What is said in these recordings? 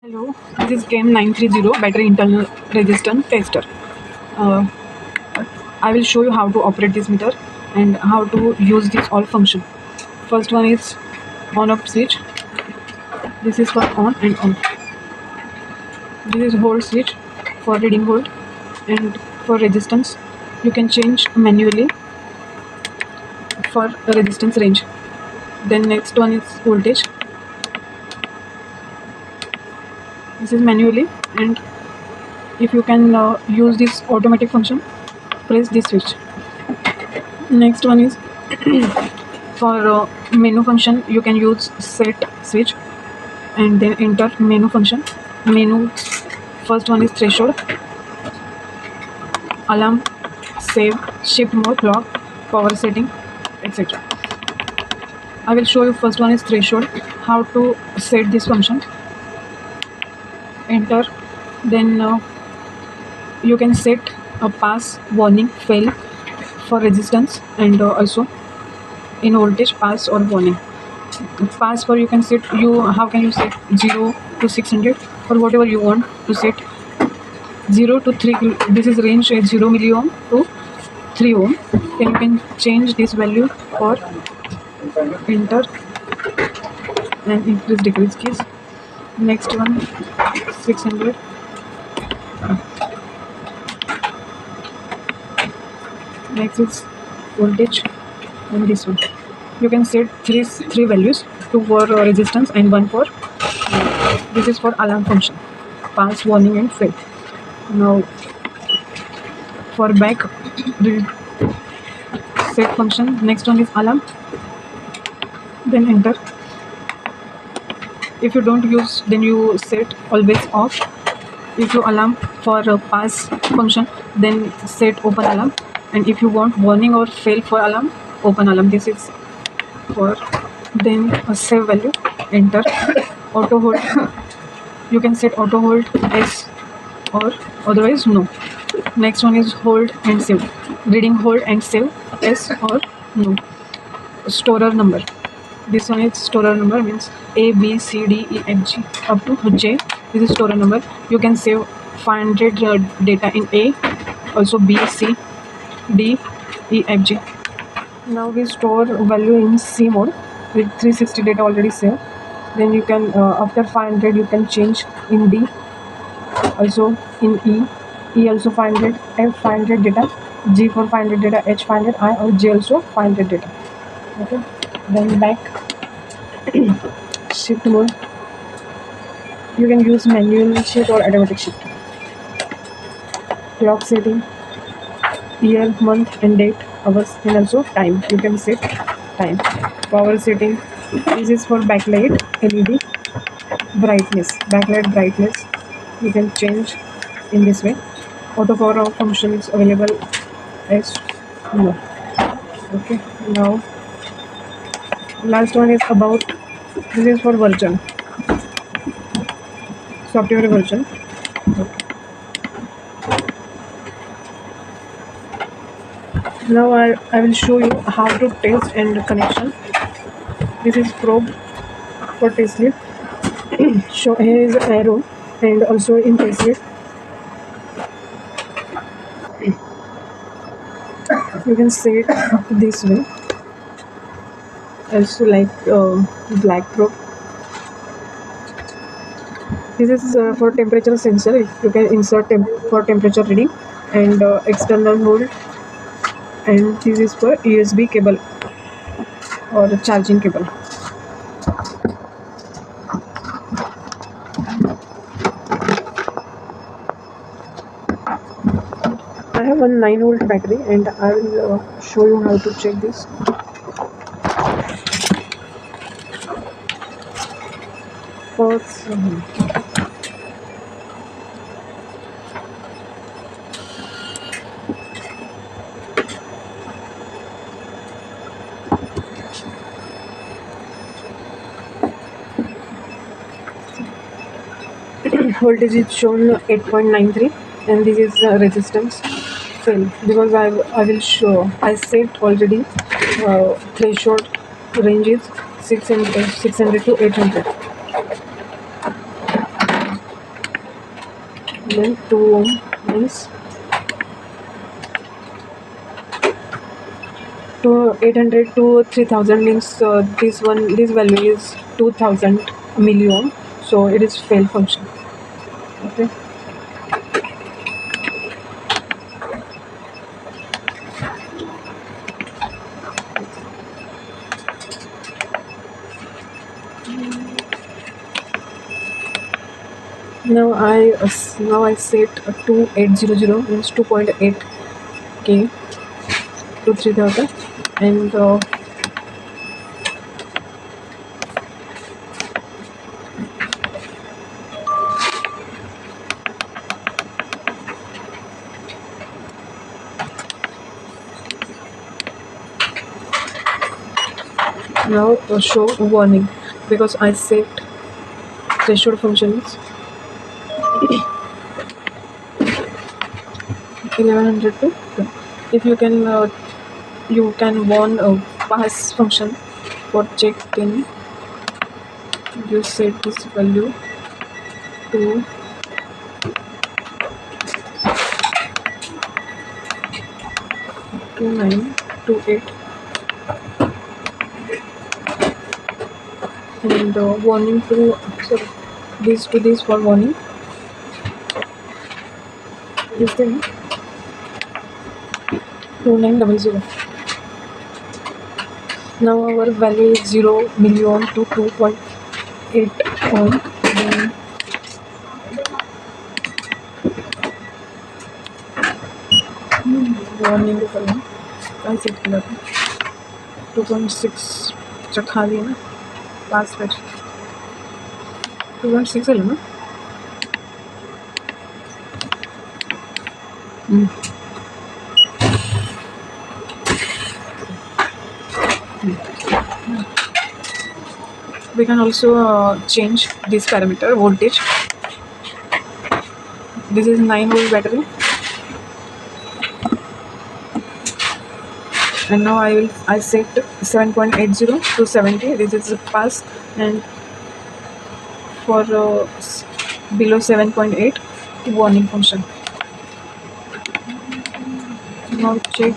Hello, this is KM930 battery internal resistance tester. Uh, I will show you how to operate this meter and how to use this all function. First one is on off switch. This is for on and off. This is hold switch for reading hold, and for resistance you can change manually for resistance range. Then next one is voltage. This is manually, and if you can use this automatic function, press this switch. Next one is for menu function. You can use set switch and then enter menu function. Menu, first one is threshold, alarm, save, shift mode, clock, power setting, etc. I will show you first one is threshold, how to set this function. Enter, then you can set a pass, warning, fail for resistance, and also in voltage pass or warning. Pass for you can set how can you set 0 to 600 or whatever you want to set. 0 to 3, this is range 0 milliohm to 3 ohm. Then you can change this value for enter and increase decrease keys. Next one 600. Next is voltage, and this one you can set three values, 2 for resistance and 1 for this is for alarm function, pass, warning, and fail. Now for back the set function, next one is alarm, then enter. If you don't use, then you set always off. If you alarm for pass function, then set open alarm, and if you want warning or fail for alarm, open alarm. This is for then a save value, enter. Auto hold, you can set auto hold yes or otherwise no. Next one is hold and save, reading hold and save yes or no. Storer number, this one is storer number, means A, B, C, D, E, F, G up to J. This is storer number. You can save 500 data in A, also B, C, D, E, F, G. Now we store value in C mode with 360 data already saved. Then you can after 500 you can change in D, also in E also 500, F 500 data, G for 500 data, H 500, I or J also 500 data. Okay, then back shift mode, you can use manual shift or automatic shift. Clock setting, year, month and date, hours, and also time, you can set time. Power setting, this is for backlight LED brightness, backlight brightness you can change in this way. Auto power off function is available as no. Okay, now last one is about, this is for version, software version. Okay. Now I will show you how to test and connection. This is probe for test lead. Show here is arrow and also in test lead. You can see it this way, also like black probe. This is for temperature sensor. You can insert for temperature reading, and external mode, and this is for USB cable or charging cable. I have a 9-volt battery, and I will show you how to check this. First, voltage is shown 8.93, and this is resistance fail, because I will show I set already threshold range is 600 to 800. then 2 ohm means to 800 to 3000 means this value is 2000 milliohm, so it is fail function. Okay, now I set 2800 means 2.8 k to 3000, and now show warning because I set threshold functions 1100 to 10. If you can warn a pass function for check pin. You set this value to 2928, and warning to, sorry, this for warning is then 2900. Now our value is 0 million to 2.8 ohm. Then warning के करें काय set केला था 2.6 च्या खाली ना पास wait 2.6 आलं ना. We can also change this parameter voltage. This is 9 volt battery, and now I set 7.80 to 70. This is the pass, and for below 7.8 warning function. Now check.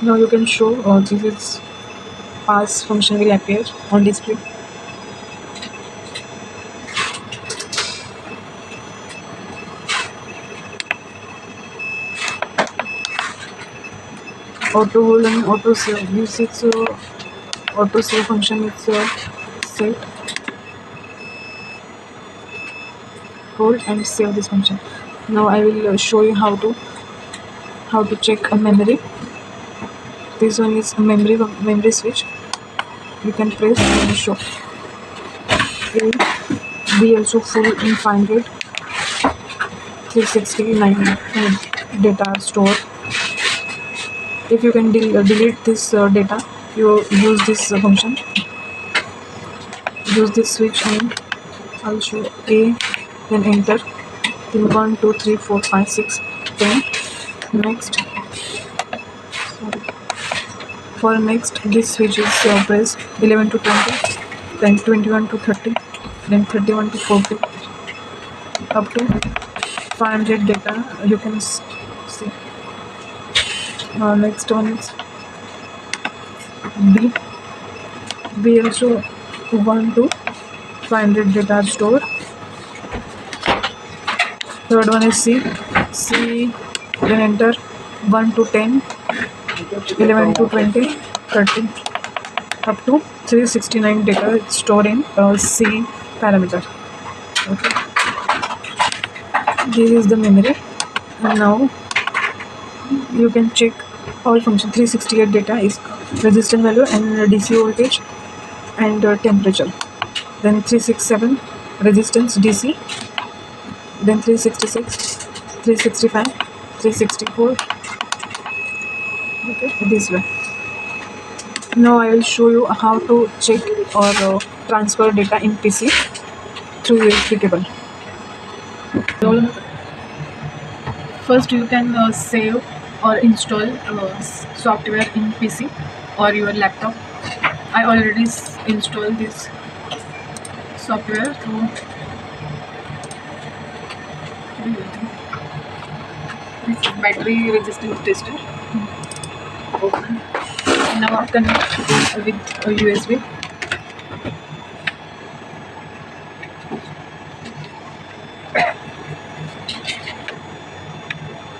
Now you can show this is pass function will appear on display. Auto hold and auto save. This is auto save function is set, hold and save this function. Now I will show you how to check a memory. This one is a memory switch. You can press and show. A, B also full in 500, 369 data store. If you can delete this data, you use this function. Use this switch and I'll show A, then enter. Then 1, 2, 3, 4, 5, 6, 10. Next. For next, this switch is press 11 to 20, then 21 to 30, then 31 to 40, up to 500 data. You can see. Next one is B. B also 1 to 500 data store. Third one is C. C, then enter 1 to 10, 11 to 20, 30, up to 369 data stored in C parameter. Okay. This is the memory, and now you can check all function. 368 data is resistance value and DC voltage and temperature. Then 367 resistance DC. Then 366, 365, 364. Okay, this way. Now I will show you how to check or transfer data in PC through USB cable. First, you can save or install software in PC or your laptop. I already installed this software through this battery resistance tester. Open. Now connect with a USB.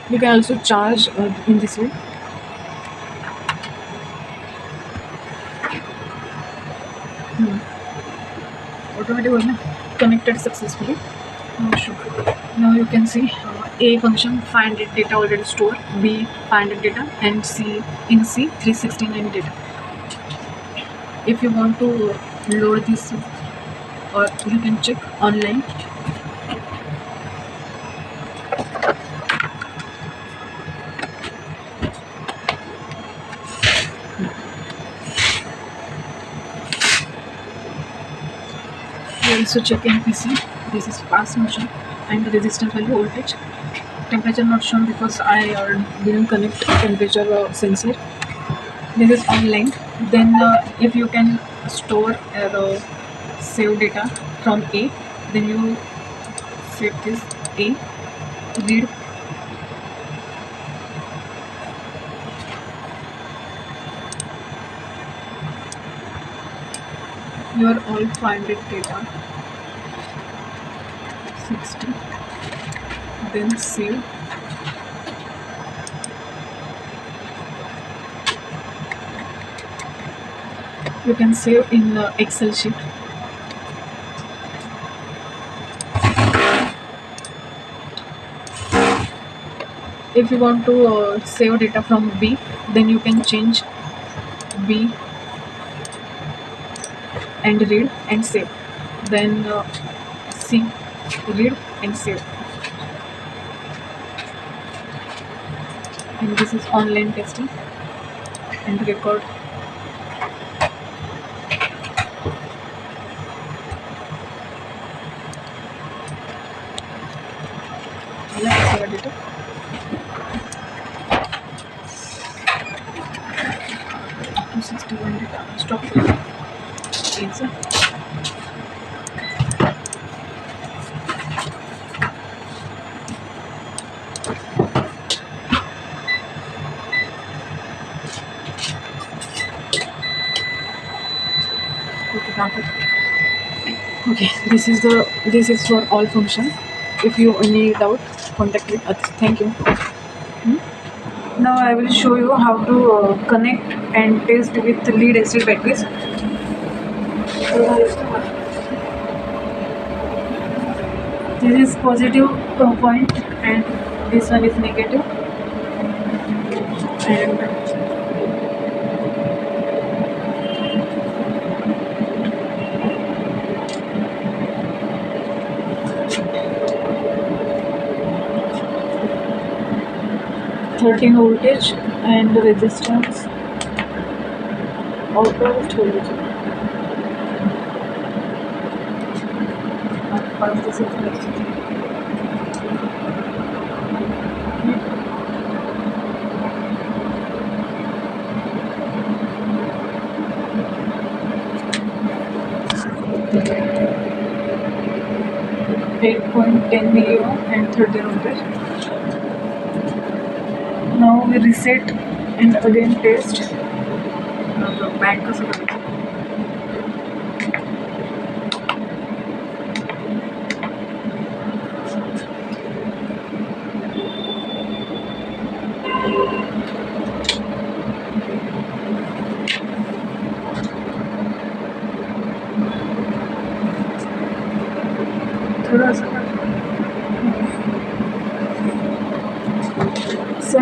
You can also charge in this way. Automatically connected successfully. Now you can see A function 500 data already stored, B 500 data, and C 369 data. If you want to load this, or you can check online. You also check in PC. This is fast motion and the resistance value, voltage. Temperature not shown because I didn't connect temperature sensor. This is online. Then if you can store save data from A, then you save this A, read. Your all 500 data 60, then save. You can save in Excel sheet. If you want to save data from B, then you can change B and read and save. Then C, read and save. And this is online testing and record. Data. 261 data. Stop. Answer. Okay, this is for all function. If you any doubt, contact with us. Thank you. Now I will show you how to connect and test with lead acid batteries. This is positive point and this one is negative. And 13 voltage and the resistance output voltage. First this is next. 8.10 milliohm and 13 voltage. Now we reset and again test. Back to 7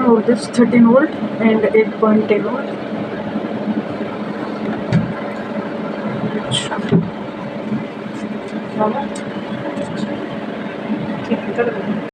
voltage, 13 volt and 8.10 volt. Normal.